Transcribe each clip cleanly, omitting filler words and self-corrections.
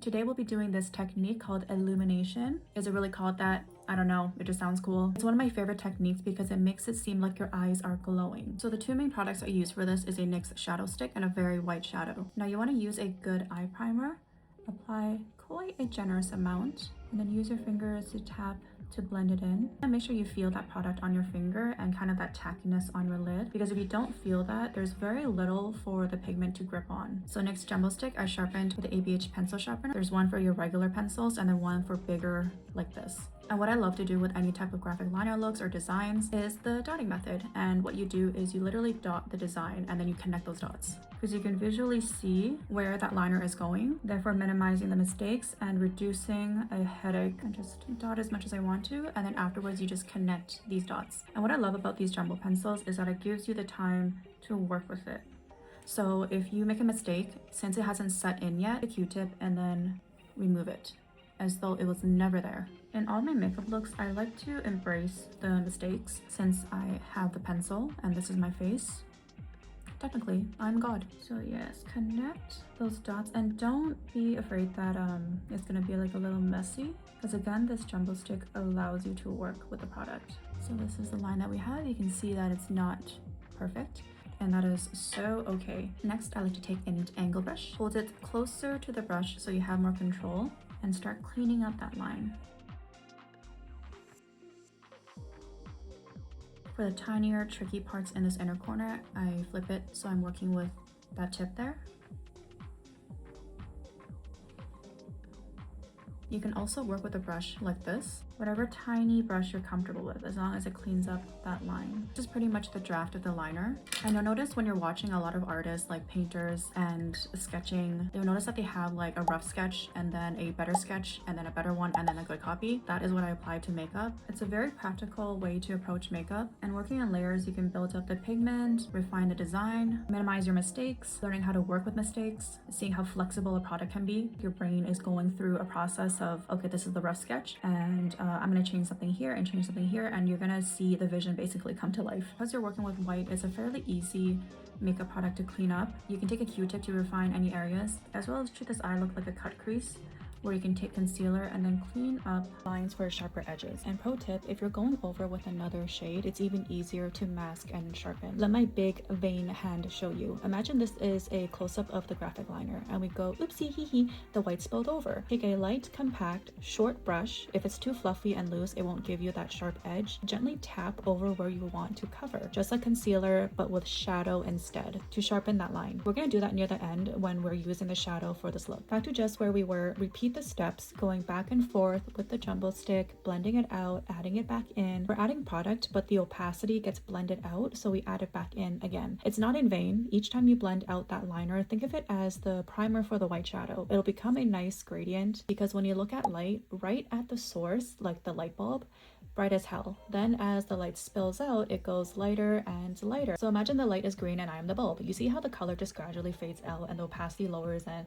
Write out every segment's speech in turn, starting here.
Today we'll be doing this technique called illumination. Is it really called that? I don't know, it just sounds cool. It's one of my favorite techniques because it makes it seem like your eyes are glowing. So the two main products I use for this is a NYX shadow stick and a very white shadow. Now you want to use a good eye primer. Apply quite a generous amount and then use your fingers to tap to blend it in, and make sure you feel that product on your finger and kind of that tackiness on your lid, because if you don't feel that, there's very little for the pigment to grip on. So NYX jumbo stick I sharpened with the ABH pencil sharpener. There's one for your regular pencils and then one for bigger like this. And what I love to do with any type of graphic liner looks or designs is the dotting method. And what you do is you literally dot the design and then you connect those dots, because you can visually see where that liner is going, therefore minimizing the mistakes and reducing a headache. And just dot as much as I want to, and then afterwards you just connect these dots. And what I love about these jumbo pencils is that it gives you the time to work with it. So if you make a mistake, since it hasn't set in yet, a Q-tip and then remove it as though it was never there. In all my makeup looks, I like to embrace the mistakes since I have the pencil and this is my face. Technically, I'm God. So yes, connect those dots and don't be afraid that it's gonna be like a little messy, because again, this jumbo stick allows you to work with the product. So this is the line that we have. You can see that it's not perfect, and that is so okay. Next, I like to take an angle brush, hold it closer to the brush so you have more control, and start cleaning up that line. For the tinier, tricky parts in this inner corner, I flip it so I'm working with that tip there. You can also work with a brush like this, whatever tiny brush you're comfortable with, as long as it cleans up that line. This is pretty much the draft of the liner. And you'll notice when you're watching a lot of artists like painters and sketching, you'll notice that they have like a rough sketch and then a better sketch and then a better one and then a good copy. That is what I apply to makeup. It's a very practical way to approach makeup, and working in layers, you can build up the pigment, refine the design, minimize your mistakes, learning how to work with mistakes, seeing how flexible a product can be. Your brain is going through a process of, okay, this is the rough sketch and I'm gonna change something here and change something here, and you're gonna see the vision basically come to life. Because you're working with white, it's a fairly easy makeup product to clean up. You can take a Q-tip to refine any areas, as well as treat this eye look like a cut crease, where you can take concealer and then clean up lines for sharper edges. And pro tip, if you're going over with another shade, it's even easier to mask and sharpen. Let my big vein hand show you. Imagine this is a close-up of the graphic liner and we go, oopsie hee hee, the white spilled over. Take a light, compact, short brush. If it's too fluffy and loose, it won't give you that sharp edge. Gently tap over where you want to cover, just like concealer, but with shadow instead, to sharpen that line. We're gonna do that near the end when we're using the shadow for this look. Back to just where we were, repeat the steps, going back and forth with the jumbo stick, blending it out, adding it back in. We're adding product, but the opacity gets blended out, so we add it back in again. It's not in vain. Each time you blend out that liner, think of it as the primer for the white shadow. It'll become a nice gradient, because when you look at light, right at the source, like the light bulb, bright as hell. Then as the light spills out, it goes lighter and lighter. So imagine the light is green and I'm the bulb. You see how the color just gradually fades out and the opacity lowers, and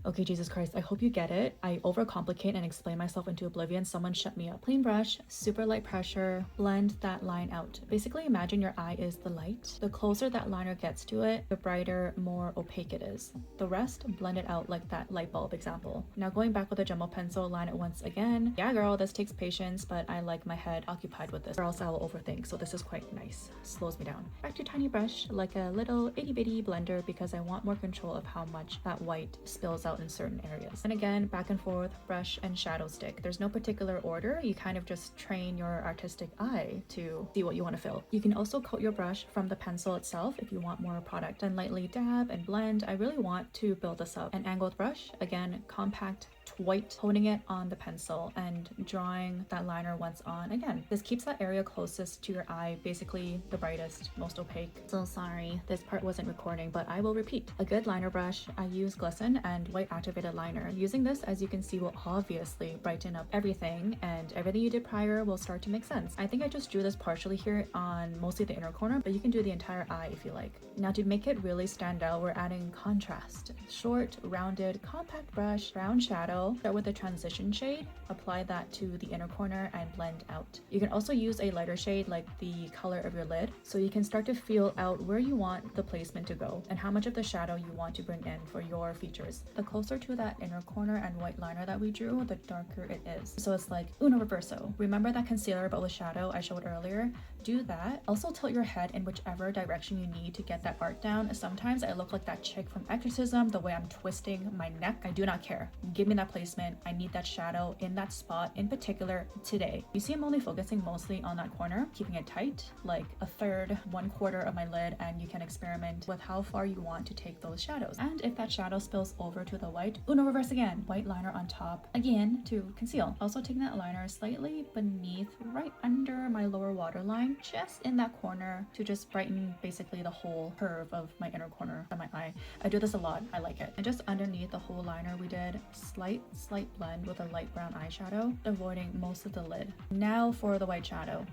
okay, Jesus Christ, I hope you get it. I overcomplicate and explain myself into oblivion. Someone shut me up. Clean brush, super light pressure, blend that line out. Basically, imagine your eye is the light. The closer that liner gets to it, the brighter, more opaque it is. The rest, blend it out like that light bulb example. Now going back with a jumbo pencil, line it once again. Yeah, girl, this takes patience, but I like my head occupied with this, or else I'll overthink. So this is quite nice. Slows me down. Back to tiny brush, like a little itty bitty blender, because I want more control of how much that white spills out in certain areas. And again, back and forth, brush and shadow stick. There's no particular order. You kind of just train your artistic eye to see what you want to fill. You can also coat your brush from the pencil itself if you want more product. Then lightly dab and blend. I really want to build this up. An angled brush, again, compact, white, honing it on the pencil and drawing that liner once on. Again, this keeps that area closest to your eye, basically the brightest, most opaque. So sorry, this part wasn't recording, but I will repeat. A good liner brush, I use Glisten and white activated liner. Using this, as you can see, will obviously brighten up everything, and everything you did prior will start to make sense. I think I just drew this partially here on mostly the inner corner, but you can do the entire eye if you like. Now to make it really stand out, we're adding contrast. Short, rounded, compact brush, brown shadow. Start with a transition shade, apply that to the inner corner and blend out. You can also use a lighter shade like the color of your lid, so you can start to feel out where you want the placement to go and how much of the shadow you want to bring in for your features. the closer to that inner corner and white liner that we drew, the darker it is. So it's like uno reverso. Remember that concealer but with shadow I showed earlier? Do that. Also tilt your head in whichever direction you need to get that art down. Sometimes I look like that chick from Exorcism, the way I'm twisting my neck. I do not care. Give me that placement. I need that shadow in that spot in particular today. You see I'm only focusing mostly on that corner, keeping it tight, like a third, 1/4 of my lid, and you can experiment with how far you want to take those shadows. And if that shadow spills over to the white, uno reverse again. White liner on top again to conceal. Also taking that liner slightly beneath, right under my lower waterline, just in that corner to just brighten basically the whole curve of my inner corner of my eye. I do this a lot. I like it. And just underneath the whole liner, we did slight blend with a light brown eyeshadow, avoiding most of the lid. Now for the white shadow.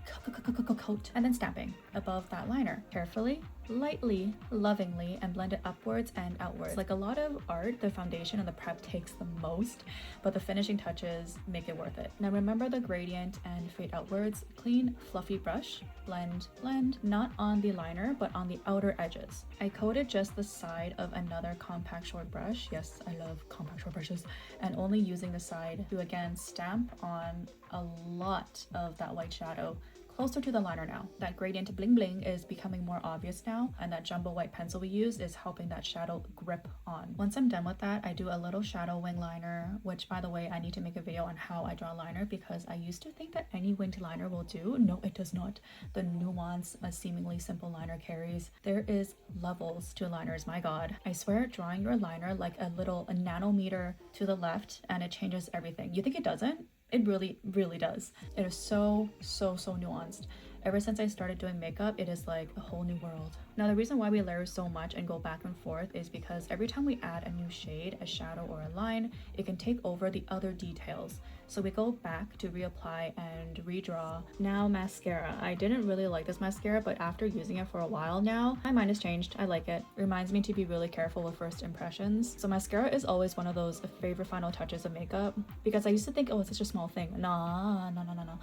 Coat. And then stamping above that liner. Carefully, lightly, lovingly, and blend it upwards and outwards. Like a lot of art, the foundation and the prep takes the most, but the finishing touches make it worth it. Now remember the gradient and fade outwards. Clean, fluffy brush. Blend, not on the liner, but on the outer edges. I coated just the side of another compact short brush. Yes, I love compact short brushes. And only using the side to again stamp on a lot of that white shadow closer to the liner now. That gradient bling bling is becoming more obvious now, and that jumbo white pencil we used is helping that shadow grip on. Once I'm done with that, I do a little shadow wing liner, which by the way, I need to make a video on how I draw liner because I used to think that any winged liner will do. No, it does not. The nuance a seemingly simple liner carries. There is levels to liners, my god. I swear drawing your liner like a nanometer to the left and it changes everything. You think it doesn't? It really does. It is so nuanced. Ever since I started doing makeup, it is like a whole new world. Now, the reason why we layer so much and go back and forth is because every time we add a new shade, a shadow, or a line, it can take over the other details. So we go back to reapply and redraw. Now, mascara. I didn't really like this mascara, but after using it for a while now, my mind has changed. I like it. Reminds me to be really careful with first impressions. So mascara is always one of those favorite final touches of makeup because I used to think, oh, it's such a small thing. Nah.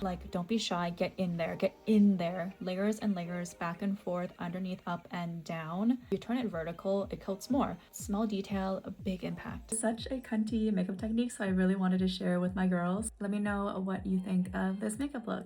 Like, don't be shy. Get in there. Layers and layers, back and forth, underneath, up and down. You turn it vertical, it coats more. Small detail, a big impact. Such a cunty makeup technique, so I really wanted to share with my girls. Let me know what you think of this makeup look.